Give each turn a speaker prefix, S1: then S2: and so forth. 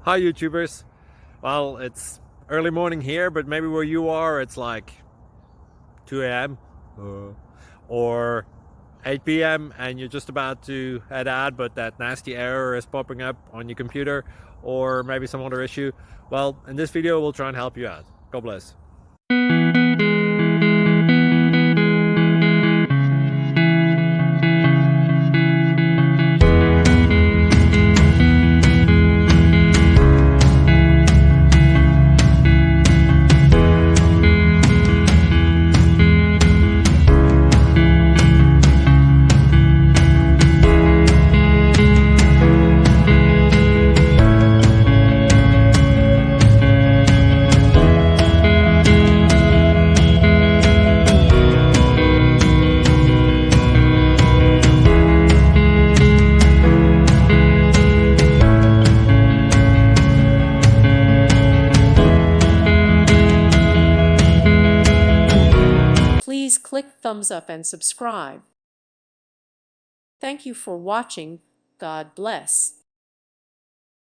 S1: Hi YouTubers. Well, it's early morning here, but maybe where you are it's like 2 a.m. or 8 p.m. and you're just about to head out, but that nasty error is popping up on your computer, or maybe some other issue. Well, in this video we'll try and help you out. God bless.
S2: Please click thumbs up and subscribe. Thank you for watching. God bless.